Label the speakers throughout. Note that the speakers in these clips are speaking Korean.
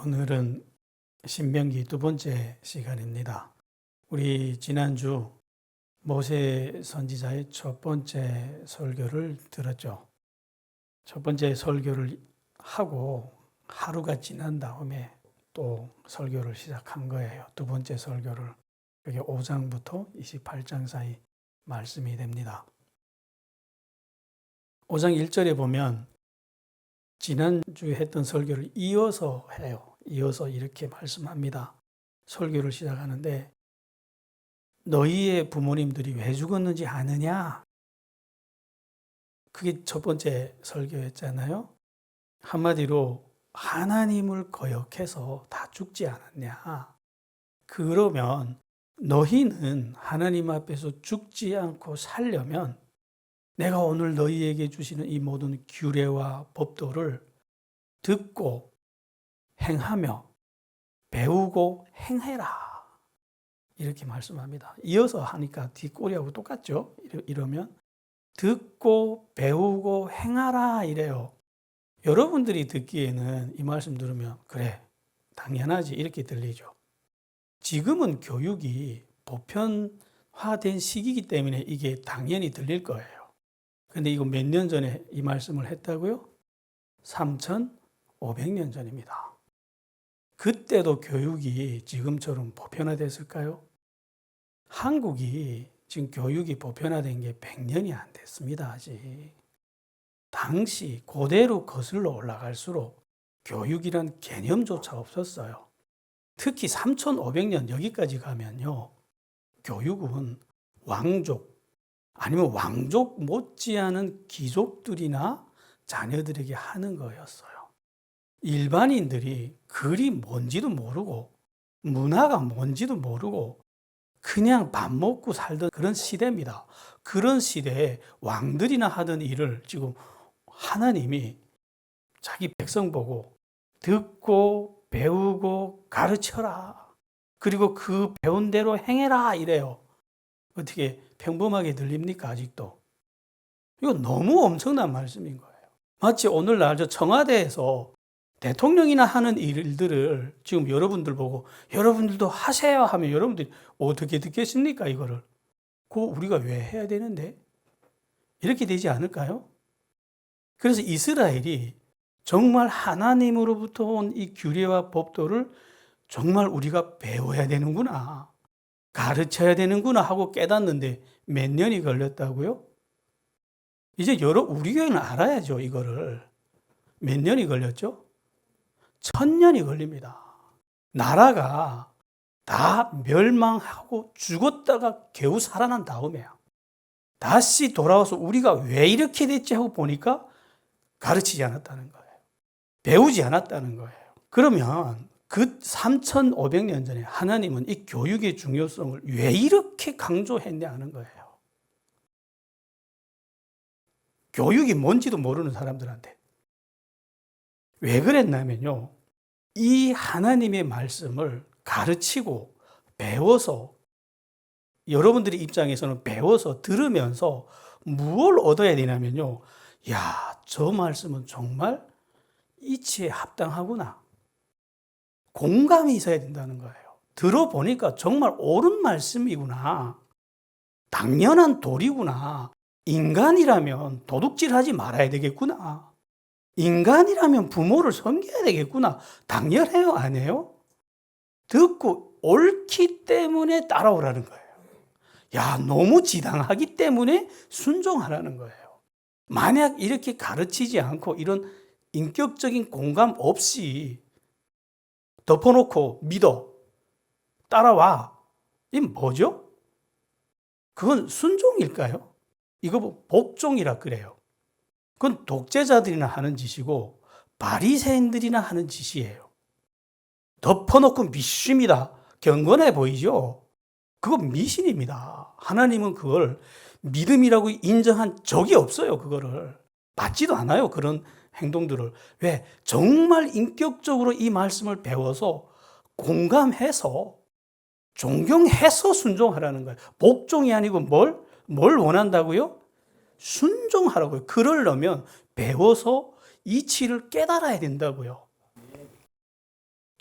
Speaker 1: 오늘은 신명기 두 번째 시간입니다. 우리 지난주 모세 선지자의 첫 번째 설교를 들었죠. 첫 번째 설교를 하고 하루가 지난 다음에 또 설교를 시작한 거예요. 두 번째 설교를. 그게 5장부터 28장 사이 말씀이 됩니다. 5장 1절에 보면 지난주에 했던 설교를 이어서 해요. 이어서 이렇게 말씀합니다. 설교를 시작하는데 너희의 부모님들이 왜 죽었는지 아느냐? 그게 첫 번째 설교였잖아요. 한마디로 하나님을 거역해서 다 죽지 않았냐? 그러면 너희는 하나님 앞에서 죽지 않고 살려면 내가 오늘 너희에게 주시는 이 모든 규례와 법도를 듣고 행하며 배우고 행해라. 이렇게 말씀합니다. 이어서 하니까 뒷꼬리하고 똑같죠? 이러면 듣고 배우고 행하라 이래요. 여러분들이 듣기에는 이 말씀 들으면 그래 당연하지 이렇게 들리죠. 지금은 교육이 보편화된 시기이기 때문에 이게 당연히 들릴 거예요. 근데 이거 몇 년 전에 이 말씀을 했다고요? 3,500년 전입니다. 그때도 교육이 지금처럼 보편화됐을까요? 한국이 지금 교육이 보편화된 게 100년이 안 됐습니다, 아직. 당시 고대로 거슬러 올라갈수록 교육이란 개념조차 없었어요. 특히 3,500년 여기까지 가면요. 교육은 왕족, 아니면 왕족 못지않은 귀족들이나 자녀들에게 하는 거였어요. 일반인들이 글이 뭔지도 모르고 문화가 뭔지도 모르고 그냥 밥 먹고 살던 그런 시대입니다. 그런 시대에 왕들이나 하던 일을 지금 하나님이 자기 백성 보고 듣고 배우고 가르쳐라. 그리고 그 배운 대로 행해라 이래요. 어떻게 평범하게 들립니까 아직도? 이거 너무 엄청난 말씀인 거예요. 마치 오늘날 저 청와대에서 대통령이나 하는 일들을 지금 여러분들 보고 여러분들도 하세요 하면 여러분들이 어떻게 듣겠습니까 이거를? 그거 우리가 왜 해야 되는데? 이렇게 되지 않을까요? 그래서 이스라엘이 정말 하나님으로부터 온 이 규례와 법도를 정말 우리가 배워야 되는구나, 가르쳐야 되는구나 하고 깨닫는데 몇 년이 걸렸다고요? 이제 우리 교회는 알아야죠 이거를. 몇 년이 걸렸죠? 1000년이 걸립니다. 나라가 다 멸망하고 죽었다가 겨우 살아난 다음에야 다시 돌아와서 우리가 왜 이렇게 됐지 하고 보니까 가르치지 않았다는 거예요. 배우지 않았다는 거예요. 그러면 그 3,500년 전에 하나님은 이 교육의 중요성을 왜 이렇게 강조했냐 하는 거예요. 교육이 뭔지도 모르는 사람들한테. 왜 그랬냐면요. 이 하나님의 말씀을 가르치고 배워서 여러분들의 입장에서는 배워서 들으면서 무엇을 얻어야 되냐면요. 야, 저 말씀은 정말 이치에 합당하구나. 공감이 있어야 된다는 거예요. 들어보니까 정말 옳은 말씀이구나. 당연한 도리구나. 인간이라면 도둑질하지 말아야 되겠구나. 인간이라면 부모를 섬겨야 되겠구나. 당연해요, 안 해요? 듣고 옳기 때문에 따라오라는 거예요. 야, 너무 지당하기 때문에 순종하라는 거예요. 만약 이렇게 가르치지 않고 이런 인격적인 공감 없이 덮어놓고 믿어, 따라와. 이게 뭐죠? 그건 순종일까요? 이거 복종이라 그래요. 그건 독재자들이나 하는 짓이고 바리새인들이나 하는 짓이에요. 덮어놓고 믿습니다. 경건해 보이죠? 그건 미신입니다. 하나님은 그걸 믿음이라고 인정한 적이 없어요. 그거를 받지도 않아요. 그런 행동들을. 왜? 정말 인격적으로 이 말씀을 배워서 공감해서 존경해서 순종하라는 거예요. 복종이 아니고 뭘 원한다고요? 순종하라고요. 그러려면 배워서 이치를 깨달아야 된다고요.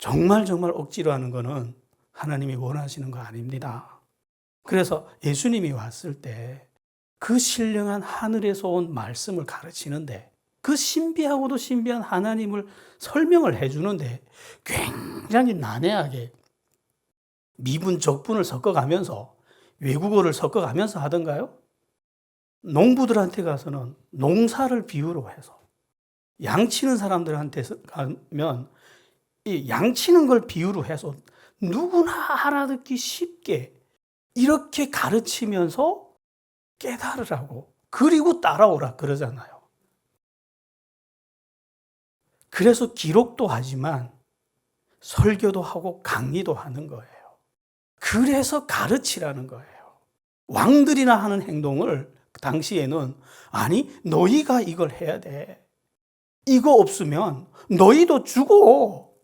Speaker 1: 정말 억지로 하는 거는 하나님이 원하시는 거 아닙니다. 그래서 예수님이 왔을 때 그 신령한 하늘에서 온 말씀을 가르치는데, 그 신비하고도 신비한 하나님을 설명을 해주는데 굉장히 난해하게 미분, 적분을 섞어가면서, 외국어를 섞어가면서 하던가요? 농부들한테 가서는 농사를 비유로 해서, 양치는 사람들한테 가면 이 양치는 걸 비유로 해서 누구나 알아듣기 쉽게 이렇게 가르치면서 깨달으라고, 그리고 따라오라 그러잖아요. 그래서 기록도 하지만 설교도 하고 강의도 하는 거예요. 그래서 가르치라는 거예요. 왕들이나 하는 행동을 당시에는, 아니 너희가 이걸 해야 돼, 이거 없으면 너희도 죽어,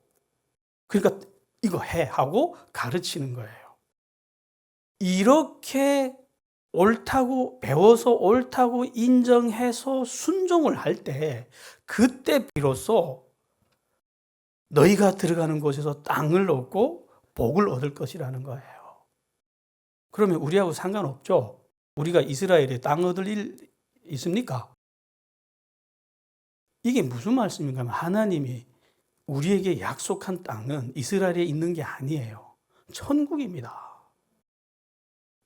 Speaker 1: 그러니까 이거 해 하고 가르치는 거예요. 이렇게 옳다고 배워서 옳다고 인정해서 순종을 할 때, 그때 비로소 너희가 들어가는 곳에서 땅을 얻고 복을 얻을 것이라는 거예요. 그러면 우리하고 상관없죠? 우리가 이스라엘에 땅 얻을 일 있습니까? 이게 무슨 말씀인가 하면, 하나님이 우리에게 약속한 땅은 이스라엘에 있는 게 아니에요. 천국입니다.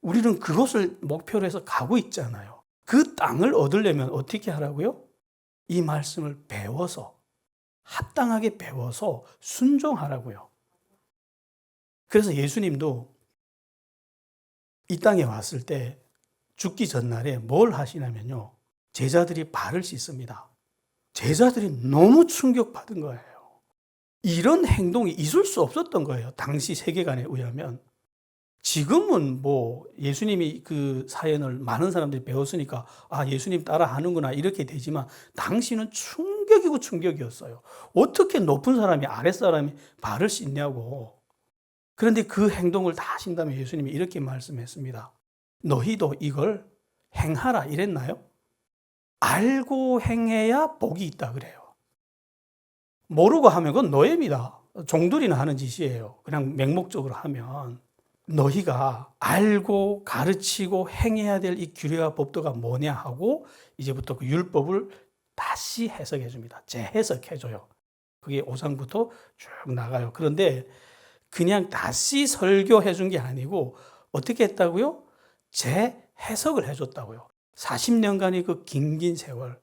Speaker 1: 우리는 그것을 목표로 해서 가고 있잖아요. 그 땅을 얻으려면 어떻게 하라고요? 이 말씀을 배워서, 합당하게 배워서 순종하라고요. 그래서 예수님도 이 땅에 왔을 때 죽기 전날에 뭘 하시냐면요, 제자들이 발을 씻습니다. 제자들이 너무 충격받은 거예요. 이런 행동이 있을 수 없었던 거예요, 당시 세계관에 의하면. 지금은 뭐 예수님이 그 사연을 많은 사람들이 배웠으니까 아, 예수님 따라 하는구나 이렇게 되지만, 당시는 충격이고 충격이었어요. 어떻게 높은 사람이 아랫사람이 발을 씻냐고. 그런데 그 행동을 다 하신 다음에 예수님이 이렇게 말씀했습니다. 너희도 이걸 행하라 이랬나요? 알고 행해야 복이 있다 그래요. 모르고 하면 그건 노예입니다. 종들이나 하는 짓이에요. 그냥 맹목적으로 하면. 너희가 알고 가르치고 행해야 될 이 규례와 법도가 뭐냐 하고, 이제부터 그 율법을 다시 해석해 줍니다. 재해석해 줘요. 그게 5장부터 쭉 나가요. 그런데 그냥 다시 설교해 준 게 아니고 어떻게 했다고요? 재해석을 해 줬다고요. 40년간의 그 긴 세월,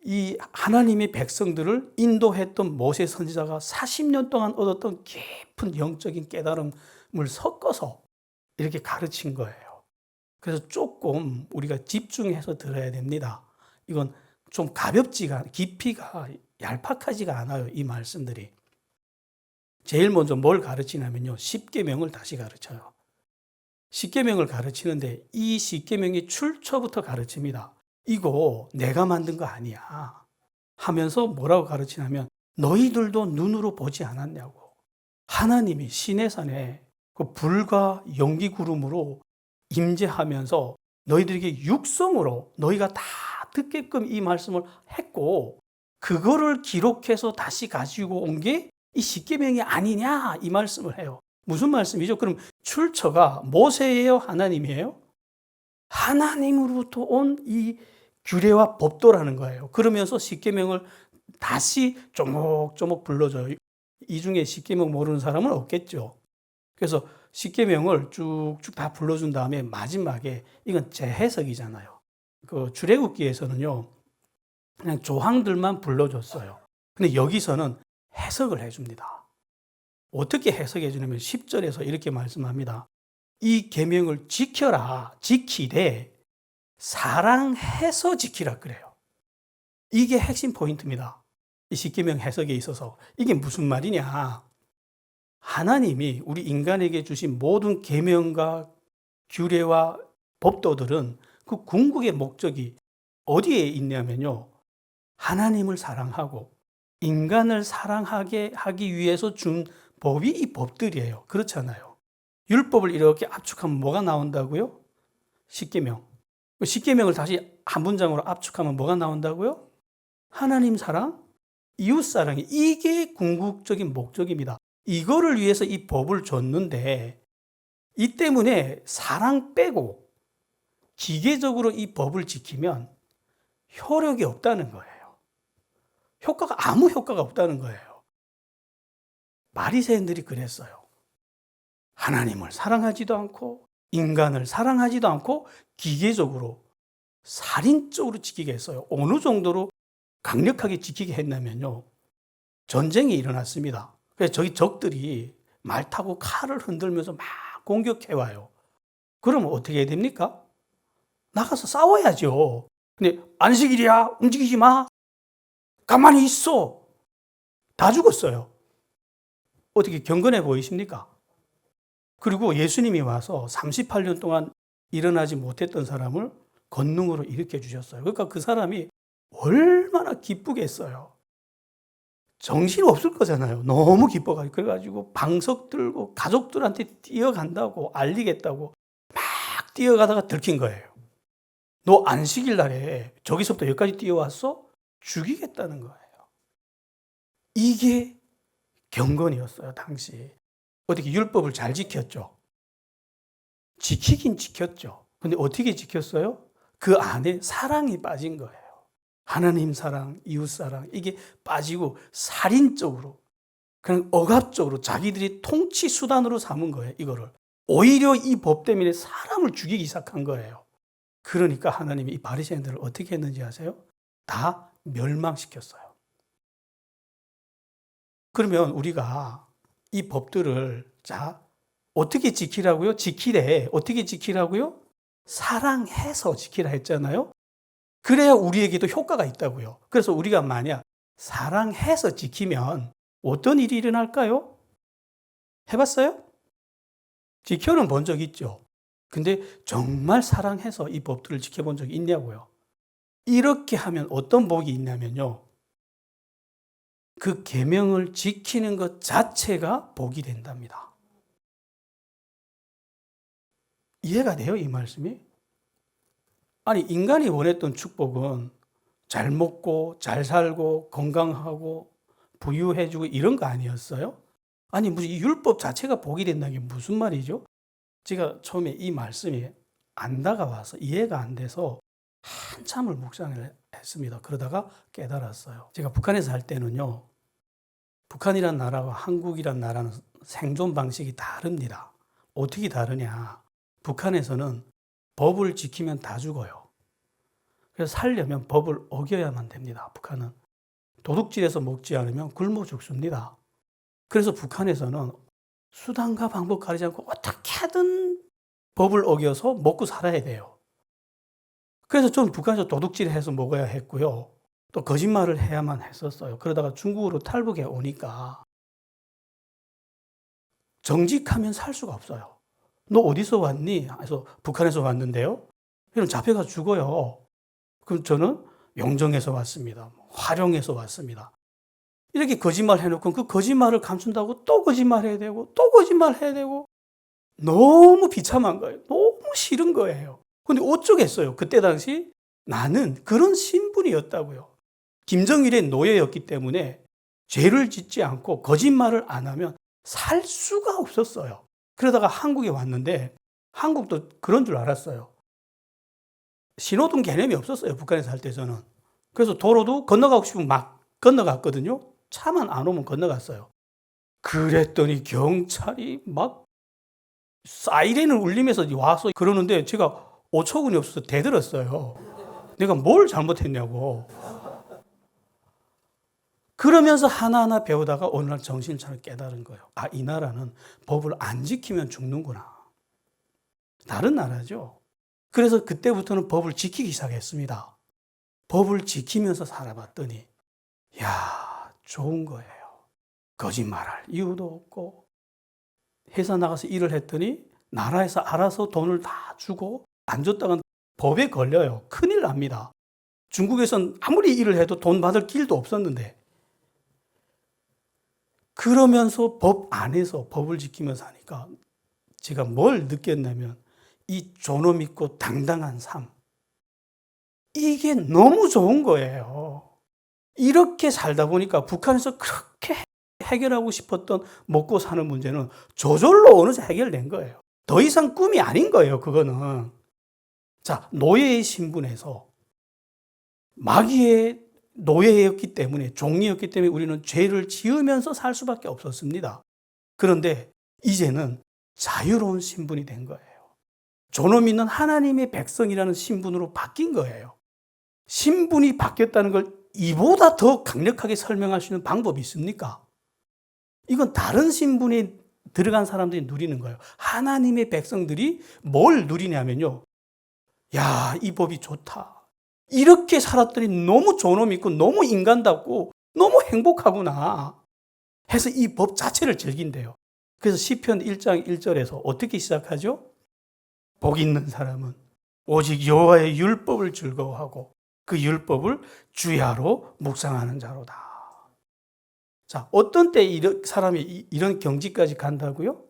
Speaker 1: 이 하나님의 백성들을 인도했던 모세 선지자가 40년 동안 얻었던 깊은 영적인 깨달음을 섞어서 이렇게 가르친 거예요. 그래서 조금 우리가 집중해서 들어야 됩니다. 이건 좀 가볍지가, 깊이가 얄팍하지가 않아요, 이 말씀들이. 제일 먼저 뭘 가르치냐면요, 십계명을 다시 가르쳐요. 십계명을 가르치는데 이 십계명이 출처부터 가르칩니다. 이거 내가 만든 거 아니야 하면서 뭐라고 가르치냐면, 너희들도 눈으로 보지 않았냐고. 하나님이 시내산에 그 불과 연기 구름으로 임재하면서 너희들에게 육성으로 너희가 다 듣게끔 이 말씀을 했고, 그거를 기록해서 다시 가지고 온 게 이 십계명이 아니냐 이 말씀을 해요. 무슨 말씀이죠? 그럼 출처가 모세예요, 하나님이에요? 하나님으로부터 온 이 규례와 법도라는 거예요. 그러면서 십계명을 다시 조목조목 불러줘요. 이 중에 십계명 모르는 사람은 없겠죠. 그래서 십계명을 쭉쭉 다 불러준 다음에 마지막에, 이건 재해석이잖아요. 그 출애굽기에서는요, 그냥 조항들만 불러줬어요. 근데 여기서는 해석을 해줍니다. 어떻게 해석해 주냐면 10절에서 이렇게 말씀합니다. 이 계명을 지켜라, 지키되 사랑해서 지키라 그래요. 이게 핵심 포인트입니다. 이 십계명 해석에 있어서. 이게 무슨 말이냐? 하나님이 우리 인간에게 주신 모든 계명과 규례와 법도들은 그 궁극의 목적이 어디에 있냐면요, 하나님을 사랑하고 인간을 사랑하게 하기 위해서 준 법이 이 법들이에요. 그렇잖아요. 율법을 이렇게 압축하면 뭐가 나온다고요? 십계명. 십계명을 다시 한 문장으로 압축하면 뭐가 나온다고요? 하나님 사랑, 이웃사랑이 이게 궁극적인 목적입니다. 이거를 위해서 이 법을 줬는데 이 때문에 사랑 빼고 기계적으로 이 법을 지키면 효력이 없다는 거예요. 아무 효과가 없다는 거예요. 바리새인들이 그랬어요. 하나님을 사랑하지도 않고 인간을 사랑하지도 않고 기계적으로 살인적으로 지키게 했어요. 어느 정도로 강력하게 지키게 했냐면요. 전쟁이 일어났습니다. 그래서 저기 적들이 말 타고 칼을 흔들면서 막 공격해 와요. 그러면 어떻게 해야 됩니까? 나가서 싸워야죠. 근데 안식일이야, 움직이지 마, 가만히 있어. 다 죽었어요. 어떻게 경건해 보이십니까? 그리고 예수님이 와서 38년 동안 일어나지 못했던 사람을 권능으로 일으켜 주셨어요. 그러니까 그 사람이 얼마나 기쁘겠어요. 정신 없을 거잖아요. 너무 기뻐가지고. 그래가지고 방석 들고 가족들한테 뛰어간다고 알리겠다고 막 뛰어가다가 들킨 거예요. 너 안식일 날에 저기서부터 여기까지 뛰어왔어? 죽이겠다는 거예요. 이게 경건이었어요, 당시. 어떻게 율법을 잘 지켰죠? 지키긴 지켰죠. 근데 어떻게 지켰어요? 그 안에 사랑이 빠진 거예요. 하나님 사랑, 이웃 사랑, 이게 빠지고 살인적으로, 그냥 억압적으로 자기들이 통치 수단으로 삼은 거예요, 이거를. 오히려 이 법 때문에 사람을 죽이기 시작한 거예요. 그러니까 하나님이 이 바리새인들을 어떻게 했는지 아세요? 다 멸망시켰어요. 그러면 우리가 이 법들을 어떻게 지키라고요? 어떻게 지키라고요? 사랑해서 지키라 했잖아요. 그래야 우리에게도 효과가 있다고요. 그래서 우리가 만약 사랑해서 지키면 어떤 일이 일어날까요? 해봤어요? 지켜는 본 적 있죠. 근데 정말 사랑해서 이 법들을 지켜본 적이 있냐고요. 이렇게 하면 어떤 복이 있냐면요. 그 계명을 지키는 것 자체가 복이 된답니다. 이해가 돼요, 이 말씀이? 아니, 인간이 원했던 축복은 잘 먹고, 잘 살고, 건강하고, 부유해지고 이런 거 아니었어요? 아니, 무슨 이 율법 자체가 복이 된다는 게 무슨 말이죠? 제가 처음에 이 말씀이 안 다가와서 이해가 안 돼서 한참을 묵상을 했습니다. 그러다가 깨달았어요. 제가 북한에 살 때는요, 북한이란 나라와 한국이란 나라는 생존 방식이 다릅니다. 어떻게 다르냐? 북한에서는 법을 지키면 다 죽어요. 그래서 살려면 법을 어겨야만 됩니다. 북한은. 도둑질해서 먹지 않으면 굶어 죽습니다. 그래서 북한에서는 수단과 방법 가리지 않고 어떻게든 법을 어겨서 먹고 살아야 돼요. 그래서 좀 북한에서 도둑질해서 먹어야 했고요. 또 거짓말을 해야만 했었어요. 그러다가 중국으로 탈북해 오니까 정직하면 살 수가 없어요. 너 어디서 왔니? 그래서 북한에서 왔는데요. 그럼 잡혀가 죽어요. 그럼 저는 영정에서 왔습니다. 화령에서 왔습니다. 이렇게 거짓말 해놓고 그 거짓말을 감춘다고 또 거짓말 해야 되고 또 거짓말 해야 되고 너무 비참한 거예요. 너무 싫은 거예요. 근데 어쩌겠어요. 그때 당시 나는 그런 신분이었다고요. 김정일의 노예였기 때문에 죄를 짓지 않고 거짓말을 안 하면 살 수가 없었어요. 그러다가 한국에 왔는데 한국도 그런 줄 알았어요. 신호등 개념이 없었어요. 북한에 살 때 저는. 그래서 도로도 건너가고 싶으면 막 건너갔거든요. 차만 안 오면 건너갔어요. 그랬더니 경찰이 막 사이렌을 울리면서 와서 그러는데 제가 어처구니 없어서 대들었어요. 내가 뭘 잘못했냐고. 그러면서 하나하나 배우다가 어느 날 정신을 차려 깨달은 거예요. 아, 이 나라는 법을 안 지키면 죽는구나. 다른 나라죠. 그래서 그때부터는 법을 지키기 시작했습니다. 법을 지키면서 살아봤더니 야, 좋은 거예요. 거짓말할 이유도 없고 회사 나가서 일을 했더니 나라에서 알아서 돈을 다 주고 안 줬다간 법에 걸려요. 큰일 납니다. 중국에선 아무리 일을 해도 돈 받을 길도 없었는데 그러면서 법 안에서 법을 지키면서 하니까 제가 뭘 느꼈냐면 이 존엄 있고 당당한 삶 이게 너무 좋은 거예요. 이렇게 살다 보니까 북한에서 그렇게 해결하고 싶었던 먹고 사는 문제는 저절로 어느새 해결된 거예요. 더 이상 꿈이 아닌 거예요, 그거는. 자, 노예의 신분에서 마귀의 노예였기 때문에, 종이었기 때문에 우리는 죄를 지으면서 살 수밖에 없었습니다. 그런데 이제는 자유로운 신분이 된 거예요. 존엄 있는 하나님의 백성이라는 신분으로 바뀐 거예요. 신분이 바뀌었다는 걸 이보다 더 강력하게 설명할 수 있는 방법이 있습니까? 이건 다른 신분이 들어간 사람들이 누리는 거예요. 하나님의 백성들이 뭘 누리냐면요. 야, 이 법이 좋다. 이렇게 살았더니 너무 존엄 있고 너무 인간답고 너무 행복하구나 해서 이 법 자체를 즐긴대요. 그래서 시편 1장 1절에서 어떻게 시작하죠? 복 있는 사람은 오직 여호와의 율법을 즐거워하고 그 율법을 주야로 묵상하는 자로다. 자, 어떤 때 사람이 이런 경지까지 간다고요?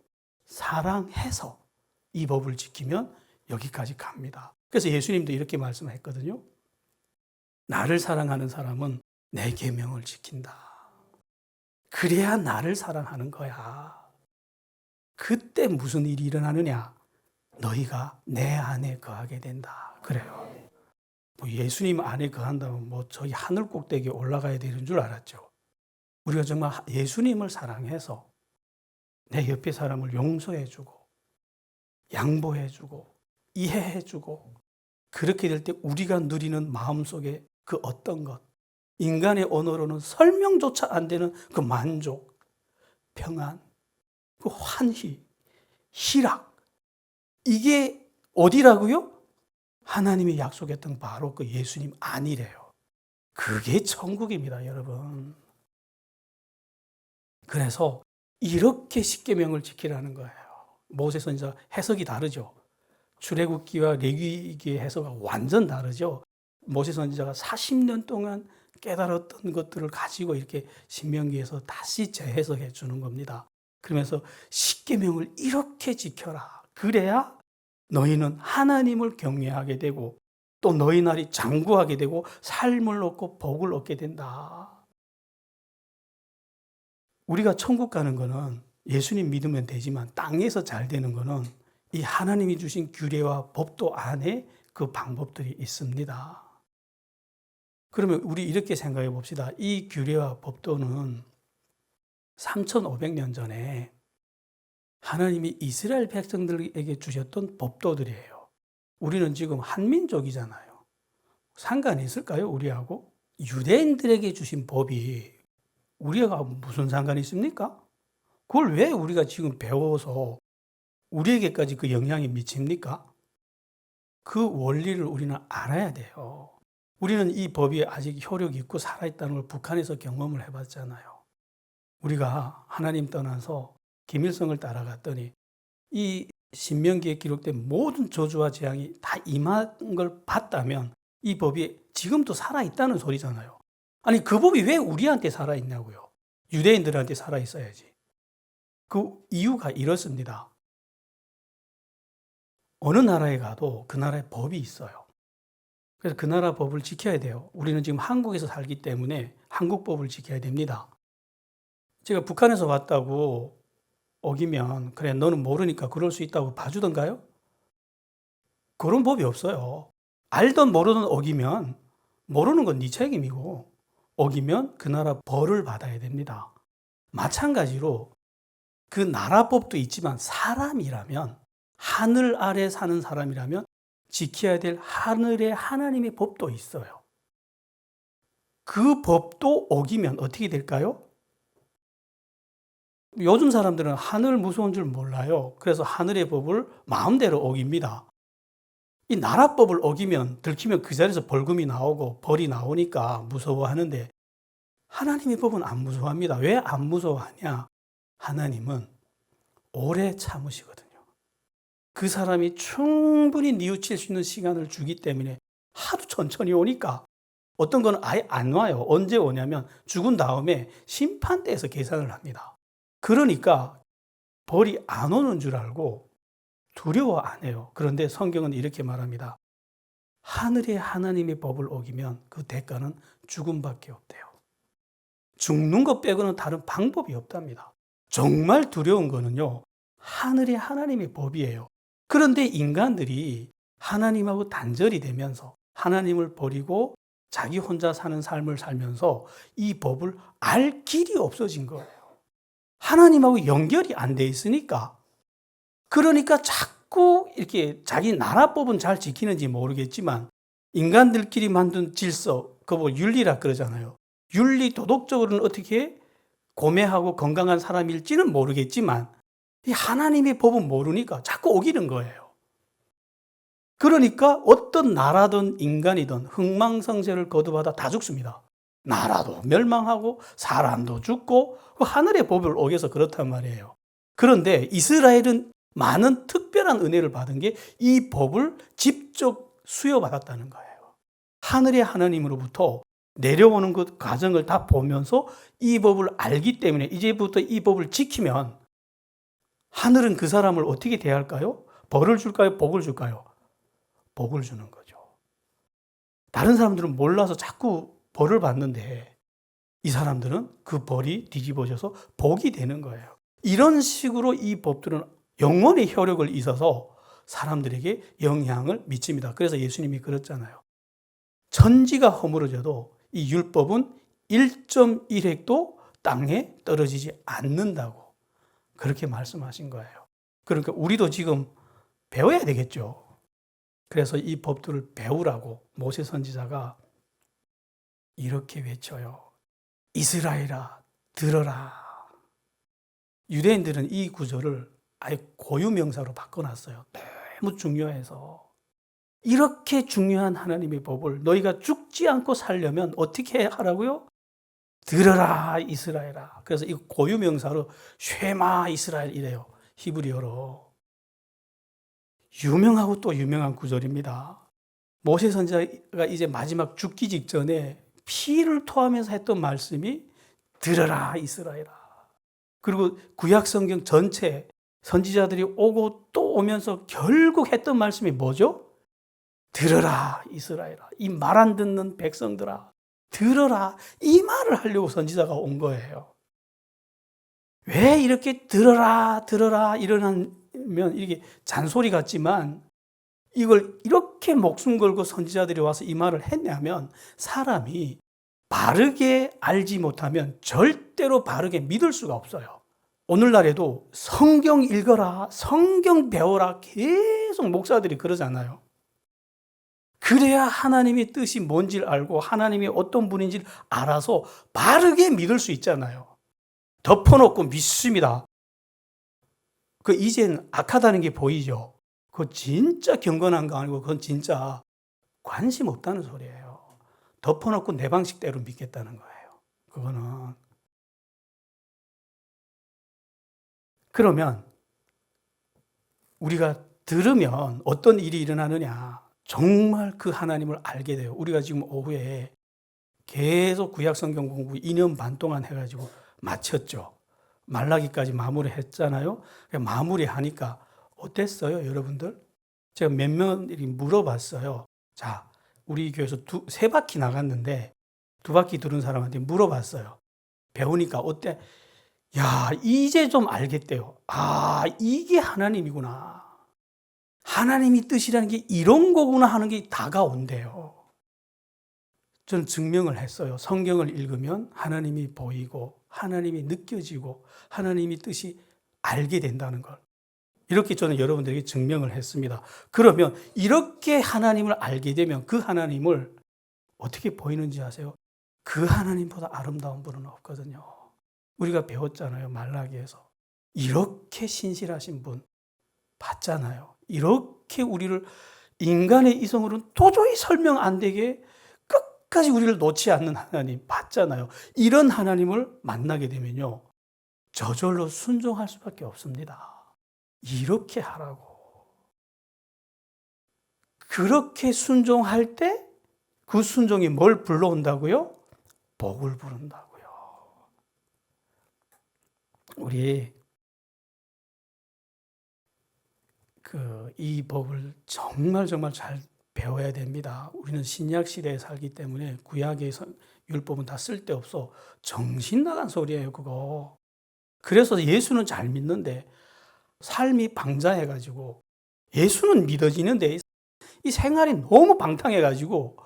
Speaker 1: 사랑해서 이 법을 지키면 여기까지 갑니다. 그래서 예수님도 이렇게 말씀했거든요. 나를 사랑하는 사람은 내 계명을 지킨다. 그래야 나를 사랑하는 거야. 그때 무슨 일이 일어나느냐? 너희가 내 안에 거하게 된다. 그래요. 뭐 예수님 안에 거한다면 뭐 저희 하늘 꼭대기에 올라가야 되는 줄 알았죠. 우리가 정말 예수님을 사랑해서 내 옆에 사람을 용서해주고 양보해주고 이해해주고 그렇게 될 때 우리가 누리는 마음속에 그 어떤 것, 인간의 언어로는 설명조차 안 되는 그 만족, 평안, 그 환희, 희락, 이게 어디라고요? 하나님이 약속했던 바로 그 예수님 안이래요. 그게 천국입니다, 여러분. 그래서 이렇게 십계명을 지키라는 거예요. 모세 선지자 해석이 다르죠. 출애굽기와 레위기의 해석과 완전 다르죠. 모세 선지자가 40년 동안 깨달았던 것들을 가지고 이렇게 신명기에서 다시 재해석해 주는 겁니다. 그러면서 십계명을 이렇게 지켜라. 그래야 너희는 하나님을 경외하게 되고 또 너희 날이 장구하게 되고 삶을 얻고 복을 얻게 된다. 우리가 천국 가는 거는 예수님 믿으면 되지만 땅에서 잘 되는 거는 이 하나님이 주신 규례와 법도 안에 그 방법들이 있습니다. 그러면 우리 이렇게 생각해 봅시다. 이 규례와 법도는 3,500년 전에 하나님이 이스라엘 백성들에게 주셨던 법도들이에요. 우리는 지금 한민족이잖아요. 상관이 있을까요? 우리하고? 유대인들에게 주신 법이 우리가 무슨 상관이 있습니까? 그걸 왜 우리가 지금 배워서 우리에게까지 그 영향이 미칩니까? 그 원리를 우리는 알아야 돼요. 우리는 이 법이 아직 효력이 있고 살아있다는 걸 북한에서 경험을 해봤잖아요. 우리가 하나님 떠나서 김일성을 따라갔더니 이 신명기에 기록된 모든 저주와 재앙이 다 임한 걸 봤다면 이 법이 지금도 살아있다는 소리잖아요. 아니, 그 법이 왜 우리한테 살아있냐고요. 유대인들한테 살아있어야지. 그 이유가 이렇습니다. 어느 나라에 가도 그 나라의 법이 있어요. 그래서 그 나라 법을 지켜야 돼요. 우리는 지금 한국에서 살기 때문에 한국 법을 지켜야 됩니다. 제가 북한에서 왔다고 어기면 그래 너는 모르니까 그럴 수 있다고 봐주던가요? 그런 법이 없어요. 알던 모르던 어기면 모르는 건 네 책임이고 어기면 그 나라 벌을 받아야 됩니다. 마찬가지로 그 나라 법도 있지만 사람이라면 하늘 아래 사는 사람이라면 지켜야 될 하늘의 하나님의 법도 있어요. 그 법도 어기면 어떻게 될까요? 요즘 사람들은 하늘 무서운 줄 몰라요. 그래서 하늘의 법을 마음대로 어깁니다. 이 나라법을 어기면 들키면 그 자리에서 벌금이 나오고 벌이 나오니까 무서워하는데 하나님의 법은 안 무서워합니다. 왜 안 무서워하냐? 하나님은 오래 참으시거든요. 그 사람이 충분히 뉘우칠 수 있는 시간을 주기 때문에 하도 천천히 오니까 어떤 건 아예 안 와요. 언제 오냐면 죽은 다음에 심판대에서 계산을 합니다. 그러니까 벌이 안 오는 줄 알고 두려워 안 해요. 그런데 성경은 이렇게 말합니다. 하늘의 하나님의 법을 어기면 그 대가는 죽음밖에 없대요. 죽는 것 빼고는 다른 방법이 없답니다. 정말 두려운 거는요, 하늘의 하나님의 법이에요. 그런데 인간들이 하나님하고 단절이 되면서 하나님을 버리고 자기 혼자 사는 삶을 살면서 이 법을 알 길이 없어진 거예요. 하나님하고 연결이 안 돼 있으니까. 그러니까 자꾸 이렇게 자기 나라법은 잘 지키는지 모르겠지만 인간들끼리 만든 질서, 그거 윤리라 그러잖아요. 윤리 도덕적으로는 어떻게 고매하고 건강한 사람일지는 모르겠지만 이 하나님의 법은 모르니까 자꾸 어기는 거예요. 그러니까 어떤 나라든 인간이든 흥망성쇠를 거듭하다 다 죽습니다. 나라도 멸망하고 사람도 죽고 하늘의 법을 어겨서 그렇단 말이에요. 그런데 이스라엘은 많은 특별한 은혜를 받은 게 이 법을 직접 수여받았다는 거예요. 하늘의 하나님으로부터 내려오는 그 과정을 다 보면서 이 법을 알기 때문에 이제부터 이 법을 지키면 하늘은 그 사람을 어떻게 대할까요? 벌을 줄까요? 복을 줄까요? 복을 주는 거죠. 다른 사람들은 몰라서 자꾸 벌을 받는데 이 사람들은 그 벌이 뒤집어져서 복이 되는 거예요. 이런 식으로 이 법들은 영원의 효력을 있어서 사람들에게 영향을 미칩니다. 그래서 예수님이 그랬잖아요. 천지가 허물어져도 이 율법은 1.1획도 땅에 떨어지지 않는다고 그렇게 말씀하신 거예요. 그러니까 우리도 지금 배워야 되겠죠. 그래서 이 법들을 배우라고 모세 선지자가 이렇게 외쳐요. 이스라엘아, 들어라. 유대인들은 이 구절을 아예 고유명사로 바꿔놨어요. 너무 중요해서. 이렇게 중요한 하나님의 법을 너희가 죽지 않고 살려면 어떻게 하라고요? 들어라, 이스라엘아. 그래서 이 고유명사로 쉐마 이스라엘 이래요. 히브리어로. 유명하고 또 유명한 구절입니다. 모세 선지자가 이제 마지막 죽기 직전에 피를 토하면서 했던 말씀이 들어라, 이스라엘아. 그리고 구약 성경 전체 선지자들이 오고 또 오면서 결국 했던 말씀이 뭐죠? 들어라, 이스라엘아. 이 말 안 듣는 백성들아, 들어라. 이 말을 하려고 선지자가 온 거예요. 왜 이렇게 들어라, 들어라 이러면 이게 잔소리 같지만 이걸 이렇게 목숨 걸고 선지자들이 와서 이 말을 했냐면 사람이 바르게 알지 못하면 절대로 바르게 믿을 수가 없어요. 오늘날에도 성경 읽어라, 성경 배워라 계속 목사들이 그러잖아요. 그래야 하나님의 뜻이 뭔지를 알고 하나님이 어떤 분인지를 알아서 바르게 믿을 수 있잖아요. 덮어놓고 믿습니다. 그 이젠 악하다는 게 보이죠. 그거 진짜 경건한 거 아니고 그건 진짜 관심 없다는 소리예요. 덮어놓고 내 방식대로 믿겠다는 거예요. 그거는. 그러면 우리가 들으면 어떤 일이 일어나느냐. 정말 그 하나님을 알게 돼요. 우리가 지금 오후에 계속 구약 성경 공부 2년 반 동안 해가지고 마쳤죠. 말라기까지 마무리했잖아요. 마무리하니까 어땠어요, 여러분들? 제가 몇 명이 물어봤어요. 자, 우리 교회에서 세 바퀴 나갔는데 2바퀴 들은 사람한테 물어봤어요. 배우니까 어때? 야, 이제 좀 알겠대요. 아, 이게 하나님이구나. 하나님이 뜻이라는 게 이런 거구나 하는 게 다가온대요. 저는 증명을 했어요. 성경을 읽으면 하나님이 보이고 하나님이 느껴지고 하나님이 뜻이 알게 된다는 걸. 이렇게 저는 여러분들에게 증명을 했습니다. 그러면 이렇게 하나님을 알게 되면 그 하나님을 어떻게 보이는지 아세요? 그 하나님보다 아름다운 분은 없거든요. 우리가 배웠잖아요. 말라기에서. 이렇게 신실하신 분 봤잖아요. 이렇게 우리를 인간의 이성으로는 도저히 설명 안 되게 끝까지 우리를 놓지 않는 하나님 봤잖아요. 이런 하나님을 만나게 되면요. 저절로 순종할 수밖에 없습니다. 이렇게 하라고. 그렇게 순종할 때 그 순종이 뭘 불러온다고요? 복을 부른다고요. 우리 이 법을 정말 잘 배워야 됩니다. 우리는 신약 시대에 살기 때문에 구약의 율법은 다 쓸데없어. 정신 나간 소리예요, 그거. 그래서 예수는 잘 믿는데 삶이 방자해가지고 예수는 믿어지는데 이 생활이 너무 방탕해가지고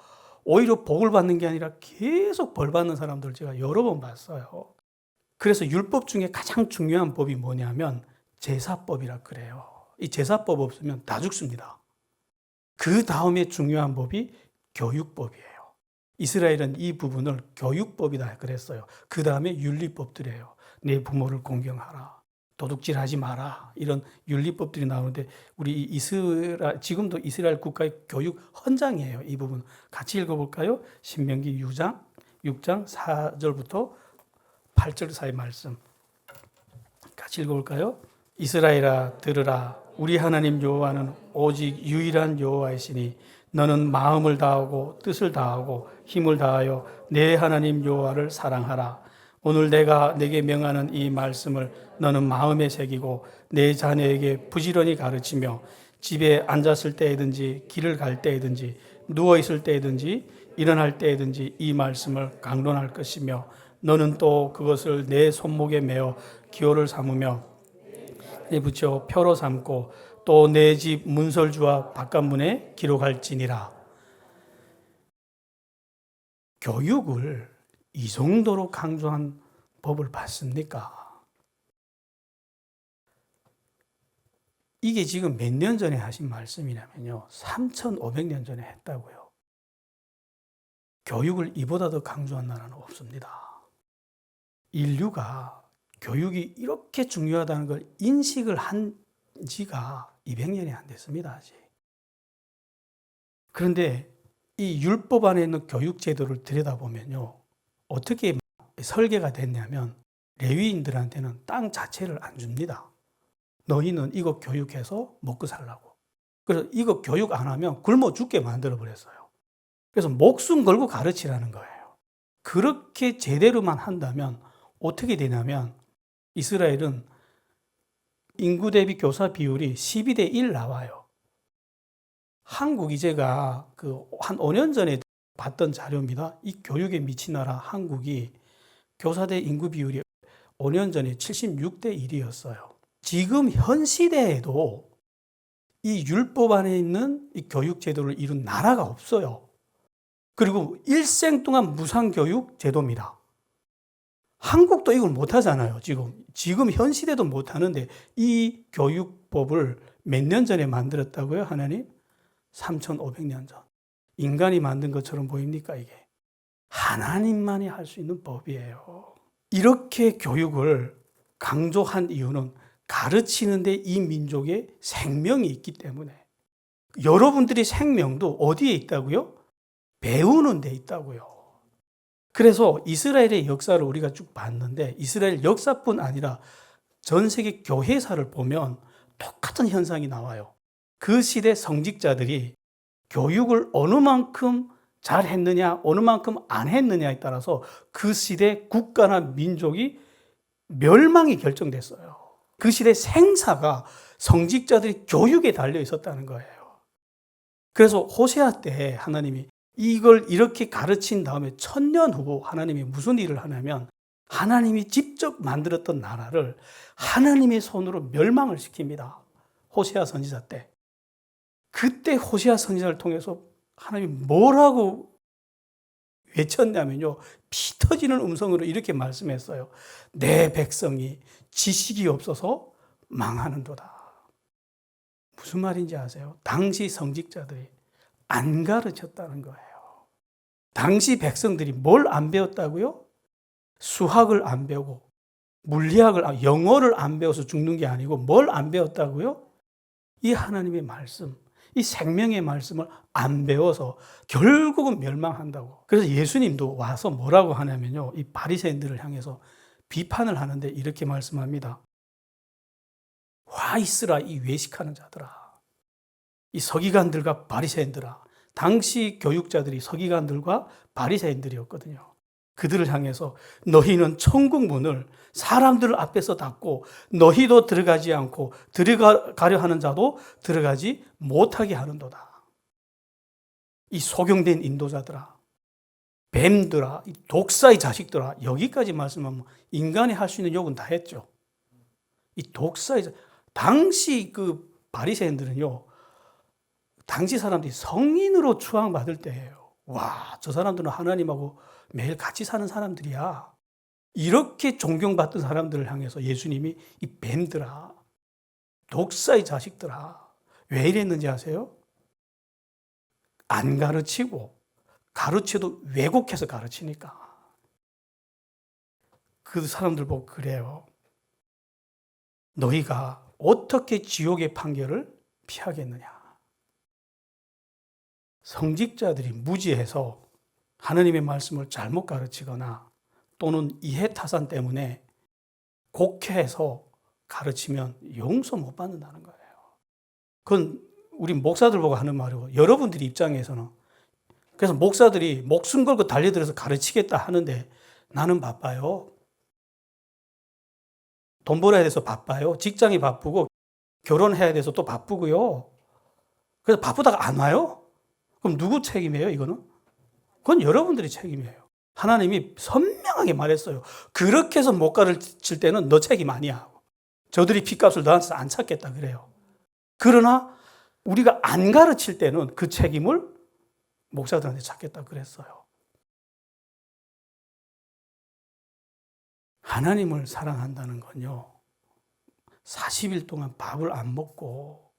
Speaker 1: 오히려 복을 받는 게 아니라 계속 벌 받는 사람들 제가 여러 번 봤어요. 그래서 율법 중에 가장 중요한 법이 뭐냐면 제사법이라 그래요. 이 제사법 없으면 다 죽습니다. 그 다음에 중요한 법이 교육법이에요. 이스라엘은 이 부분을 교육법이다 그랬어요. 그 다음에 윤리법들이에요. 내 부모를 공경하라. 도둑질하지 마라. 이런 윤리법들이 나오는데 우리 지금도 이스라엘 국가의 교육 헌장이에요. 이 부분 같이 읽어볼까요? 신명기 6장 4절부터 8절 사이 말씀 같이 읽어볼까요? 이스라엘아 들으라. 우리 하나님 여호와는 오직 유일한 여호와이시니 너는 마음을 다하고 뜻을 다하고 힘을 다하여 내 하나님 여호와를 사랑하라. 오늘 내가 내게 명하는 이 말씀을 너는 마음에 새기고 내 자녀에게 부지런히 가르치며 집에 앉았을 때이든지 길을 갈 때이든지 누워 있을 때이든지 일어날 때이든지 이 말씀을 강론할 것이며 너는 또 그것을 내 손목에 메어 기호를 삼으며 내 붙여 표로 삼고 또 내 집 문설주와 바깥문에 기록할지니라. 교육을 이 정도로 강조한 법을 봤습니까? 이게 지금 몇 년 전에 하신 말씀이냐면요. 3,500년 전에 했다고요. 교육을 이보다 더 강조한 나라는 없습니다. 인류가 교육이 이렇게 중요하다는 걸 인식을 한 지가 200년이 안 됐습니다, 아직. 그런데 이 율법 안에 있는 교육 제도를 들여다보면요. 어떻게 설계가 됐냐면 레위인들한테는 땅 자체를 안 줍니다. 너희는 이거 교육해서 먹고 살라고. 그래서 이거 교육 안 하면 굶어 죽게 만들어 버렸어요. 그래서 목숨 걸고 가르치라는 거예요. 그렇게 제대로만 한다면 어떻게 되냐면 이스라엘은 인구 대비 교사 비율이 12대 1 나와요. 한국이 제가 한 5년 전에 봤던 자료입니다. 이 교육에 미친 나라 한국이 교사 대 인구 비율이 5년 전에 76대 1이었어요. 지금 현 시대에도 이 율법 안에 있는 이 교육 제도를 이룬 나라가 없어요. 그리고 일생 동안 무상교육 제도입니다. 한국도 이걸 못하잖아요. 지금 현 시대도 못하는데 이 교육법을 몇 년 전에 만들었다고요, 하나님? 3,500년 전. 인간이 만든 것처럼 보입니까, 이게? 하나님만이 할 수 있는 법이에요. 이렇게 교육을 강조한 이유는 가르치는데 이 민족의 생명이 있기 때문에. 여러분들의 생명도 어디에 있다고요? 배우는 데 있다고요. 그래서 이스라엘의 역사를 우리가 쭉 봤는데 이스라엘 역사뿐 아니라 전 세계 교회사를 보면 똑같은 현상이 나와요. 그 시대 성직자들이 교육을 어느 만큼 잘 했느냐, 어느 만큼 안 했느냐에 따라서 그 시대 국가나 민족이 멸망이 결정됐어요. 그 시대 생사가 성직자들이 교육에 달려 있었다는 거예요. 그래서 호세아 때 하나님이 이걸 이렇게 가르친 다음에 1000년 후 하나님이 무슨 일을 하냐면 하나님이 직접 만들었던 나라를 하나님의 손으로 멸망을 시킵니다. 호세아 선지자 때. 그때 호세아 선지자를 통해서 하나님이 뭐라고 외쳤냐면요. 피 터지는 음성으로 이렇게 말씀했어요. 내 백성이 지식이 없어서 망하는도다. 무슨 말인지 아세요? 당시 성직자들이 안 가르쳤다는 거예요. 당시 백성들이 뭘 안 배웠다고요? 수학을 안 배우고 물리학을, 영어를 안 배워서 죽는 게 아니고 뭘 안 배웠다고요? 이 하나님의 말씀, 이 생명의 말씀을 안 배워서 결국은 멸망한다고. 그래서 예수님도 와서 뭐라고 하냐면요. 이 바리새인들을 향해서 비판을 하는데 이렇게 말씀합니다. 와 있으라 이 외식하는 자들아. 이 서기관들과 바리새인들아. 당시 교육자들이 서기관들과 바리새인들이었거든요. 그들을 향해서 너희는 천국 문을 사람들 앞에서 닫고 너희도 들어가지 않고 들어가려 하는 자도 들어가지 못하게 하는도다. 이 소경된 인도자들아, 뱀들아, 이 독사의 자식들아, 여기까지 말씀하면 인간이 할 수 있는 욕은 다 했죠. 이 독사의 당시 그 바리새인들은요, 당시 사람들이 성인으로 추앙받을 때예요. 와, 저 사람들은 하나님하고 매일 같이 사는 사람들이야. 이렇게 존경받던 사람들을 향해서 예수님이 이 뱀들아, 독사의 자식들아, 왜 이랬는지 아세요? 안 가르치고 가르쳐도 왜곡해서 가르치니까. 그 사람들 보고 그래요. 너희가 어떻게 지옥의 판결을 피하겠느냐. 성직자들이 무지해서 하나님의 말씀을 잘못 가르치거나 또는 이해타산 때문에 곡해해서 가르치면 용서 못 받는다는 거예요. 그건 우리 목사들 보고 하는 말이고 여러분들 입장에서는. 그래서 목사들이 목숨 걸고 달려들어서 가르치겠다 하는데 나는 바빠요. 돈 벌어야 돼서 바빠요. 직장이 바쁘고 결혼해야 돼서 또 바쁘고요. 그래서 바쁘다가 안 와요? 그럼 누구 책임이에요, 이거는? 그건 여러분들이 책임이에요. 하나님이 선명하게 말했어요. 그렇게 해서 못 가르칠 때는 너 책임 아니야. 저들이 핏값을 너한테 안 찾겠다 그래요. 그러나 우리가 안 가르칠 때는 그 책임을 목사들한테 찾겠다 그랬어요. 하나님을 사랑한다는 건요, 40일 동안 밥을 안 먹고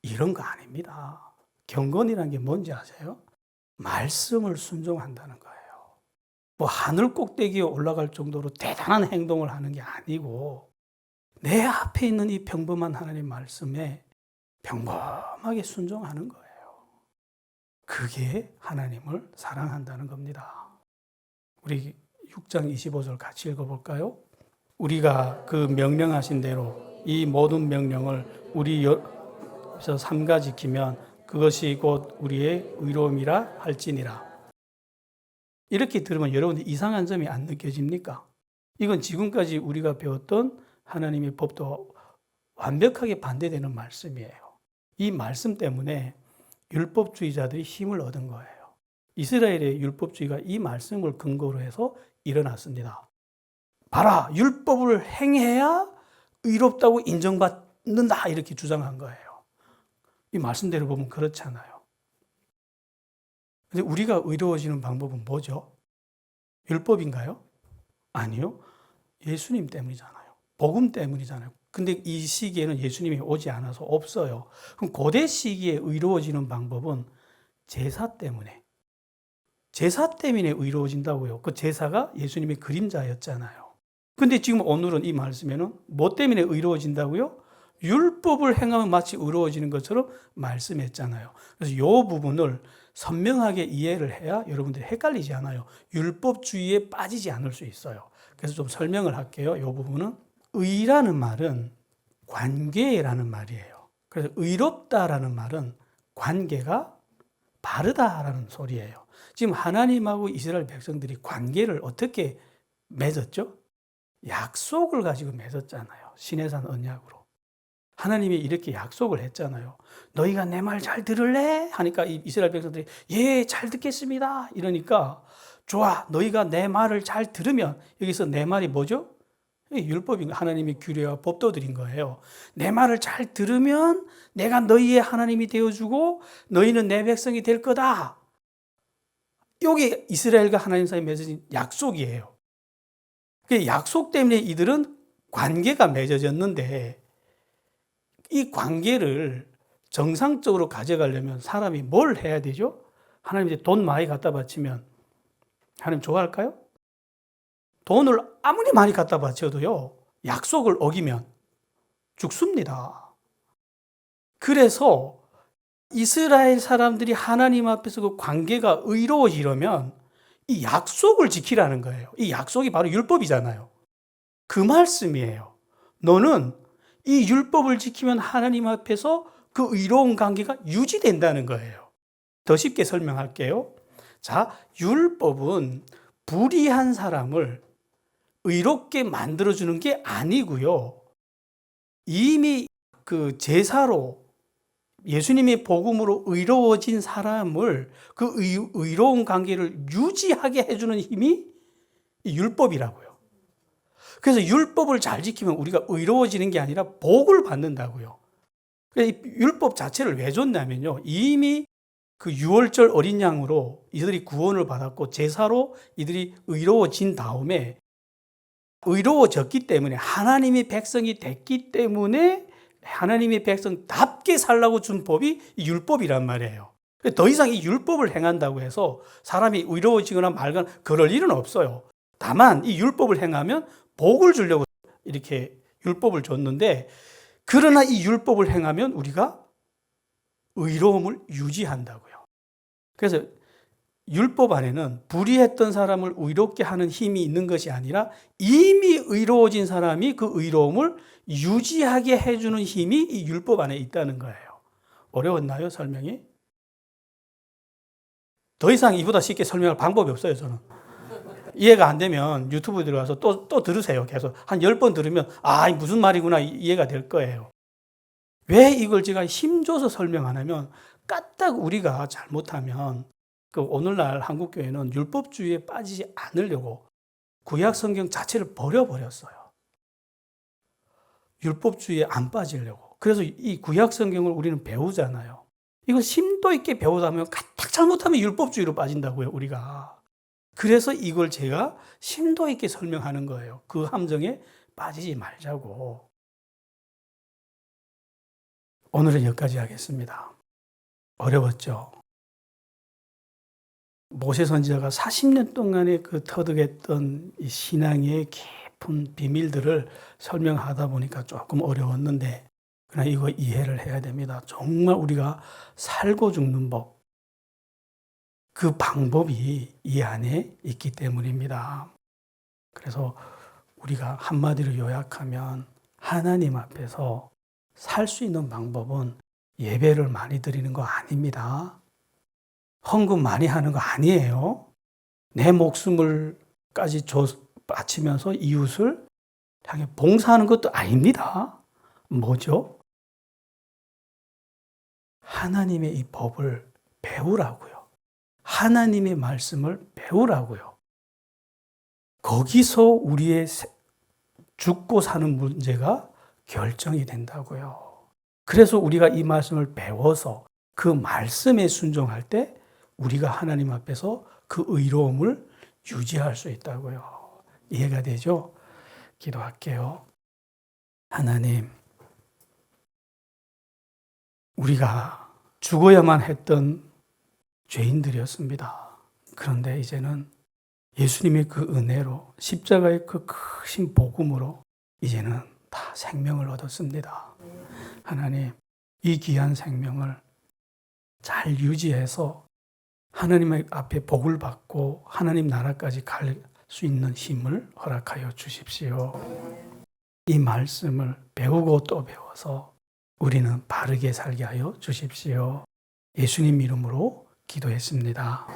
Speaker 1: 이런 거 아닙니다. 경건이라는 게 뭔지 아세요? 말씀을 순종한다는 거예요. 뭐 하늘 꼭대기에 올라갈 정도로 대단한 행동을 하는 게 아니고 내 앞에 있는 이 평범한 하나님 말씀에 평범하게 순종하는 거예요. 그게 하나님을 사랑한다는 겁니다. 우리 6장 25절 같이 읽어볼까요? 우리가 그 명령하신 대로 이 모든 명령을 우리에서 삼가 지키면 그것이 곧 우리의 의로움이라 할지니라. 이렇게 들으면 여러분들 이상한 점이 안 느껴집니까? 이건 지금까지 우리가 배웠던 하나님의 법도 완벽하게 반대되는 말씀이에요. 이 말씀 때문에 율법주의자들이 힘을 얻은 거예요. 이스라엘의 율법주의가 이 말씀을 근거로 해서 일어났습니다. 봐라, 율법을 행해야 의롭다고 인정받는다 이렇게 주장한 거예요. 이 말씀대로 보면 그렇잖아요. 근데 우리가 의로워지는 방법은 뭐죠? 율법인가요? 아니요. 예수님 때문이잖아요. 복음 때문이잖아요. 근데 이 시기에는 예수님이 오지 않아서 없어요. 그럼 고대 시기에 의로워지는 방법은 제사 때문에. 제사 때문에 의로워진다고요. 그 제사가 예수님의 그림자였잖아요. 근데 지금 오늘은 이 말씀에는 뭐 때문에 의로워진다고요? 율법을 행하면 마치 의로워지는 것처럼 말씀했잖아요. 그래서 이 부분을 선명하게 이해를 해야 여러분들이 헷갈리지 않아요. 율법주의에 빠지지 않을 수 있어요. 그래서 좀 설명을 할게요. 이 부분은 의라는 말은 관계라는 말이에요. 그래서 의롭다라는 말은 관계가 바르다라는 소리예요. 지금 하나님하고 이스라엘 백성들이 관계를 어떻게 맺었죠? 약속을 가지고 맺었잖아요. 시내산 언약으로. 하나님이 이렇게 약속을 했잖아요. 너희가 내 말 잘 들을래? 하니까 이스라엘 백성들이 예, 잘 듣겠습니다. 이러니까 좋아, 너희가 내 말을 잘 들으면, 여기서 내 말이 뭐죠? 율법인 하나님의 규례와 법도들인 거예요. 내 말을 잘 들으면 내가 너희의 하나님이 되어주고 너희는 내 백성이 될 거다. 이게 이스라엘과 하나님 사이에 맺어진 약속이에요. 그 약속 때문에 이들은 관계가 맺어졌는데 이 관계를 정상적으로 가져가려면 사람이 뭘 해야 되죠? 하나님한테 돈 많이 갖다 바치면 하나님 좋아할까요? 돈을 아무리 많이 갖다 바쳐도요, 약속을 어기면 죽습니다. 그래서 이스라엘 사람들이 하나님 앞에서 그 관계가 의로워지려면 이 약속을 지키라는 거예요. 이 약속이 바로 율법이잖아요. 그 말씀이에요. 너는 이 율법을 지키면 하나님 앞에서 그 의로운 관계가 유지된다는 거예요. 더 쉽게 설명할게요. 자, 율법은 불의한 사람을 의롭게 만들어주는 게 아니고요. 이미 그 제사로 예수님의 복음으로 의로워진 사람을 그 의로운 관계를 유지하게 해주는 힘이 이 율법이라고요. 그래서 율법을 잘 지키면 우리가 의로워지는 게 아니라 복을 받는다고요. 이 율법 자체를 왜 줬냐면요. 이미 그 유월절 어린 양으로 이들이 구원을 받았고 제사로 이들이 의로워진 다음에 의로워졌기 때문에 하나님의 백성이 됐기 때문에 하나님의 백성답게 살라고 준 법이 이 율법이란 말이에요. 더 이상 이 율법을 행한다고 해서 사람이 의로워지거나 말거나 그럴 일은 없어요. 다만 이 율법을 행하면 복을 주려고 이렇게 율법을 줬는데, 그러나 이 율법을 행하면 우리가 의로움을 유지한다고요. 그래서 율법 안에는 불의했던 사람을 의롭게 하는 힘이 있는 것이 아니라 이미 의로워진 사람이 그 의로움을 유지하게 해주는 힘이 이 율법 안에 있다는 거예요. 어려웠나요, 설명이? 더 이상 이보다 쉽게 설명할 방법이 없어요, 저는. 이해가 안 되면 유튜브 들어가서 또 들으세요. 계속 한 10번 들으면 무슨 말이구나 이해가 될 거예요. 왜 이걸 제가 힘줘서 설명 안 하면, 까딱 우리가 잘못하면 그 오늘날 한국교회는 율법주의에 빠지지 않으려고 구약 성경 자체를 버려버렸어요. 율법주의에 안 빠지려고. 그래서 이 구약 성경을 우리는 배우잖아요. 이거 심도 있게 배우다 보면 까딱 잘못하면 율법주의로 빠진다고요, 우리가. 그래서 이걸 제가 심도 있게 설명하는 거예요. 그 함정에 빠지지 말자고. 오늘은 여기까지 하겠습니다. 어려웠죠? 모세 선지자가 40년 동안에 그 터득했던 이 신앙의 깊은 비밀들을 설명하다 보니까 조금 어려웠는데, 그러나 이거 이해를 해야 됩니다. 정말 우리가 살고 죽는 법, 그 방법이 이 안에 있기 때문입니다. 그래서 우리가 한마디로 요약하면 하나님 앞에서 살 수 있는 방법은 예배를 많이 드리는 거 아닙니다. 헌금 많이 하는 거 아니에요. 내 목숨을까지 바치면서 이웃을 향해 봉사하는 것도 아닙니다. 뭐죠? 하나님의 이 법을 배우라고요. 하나님의 말씀을 배우라고요. 거기서 우리의 죽고 사는 문제가 결정이 된다고요. 그래서 우리가 이 말씀을 배워서 그 말씀에 순종할 때 우리가 하나님 앞에서 그 의로움을 유지할 수 있다고요. 이해가 되죠? 기도할게요. 하나님, 우리가 죽어야만 했던 죄인들이었습니다. 그런데 이제는 예수님의 그 은혜로, 십자가의 그 크신 복음으로 이제는 다 생명을 얻었습니다. 하나님, 이 귀한 생명을 잘 유지해서 하나님 앞에 복을 받고 하나님 나라까지 갈 수 있는 힘을 허락하여 주십시오. 이 말씀을 배우고 또 배워서 우리는 바르게 살게 하여 주십시오. 예수님 이름으로 기도했습니다.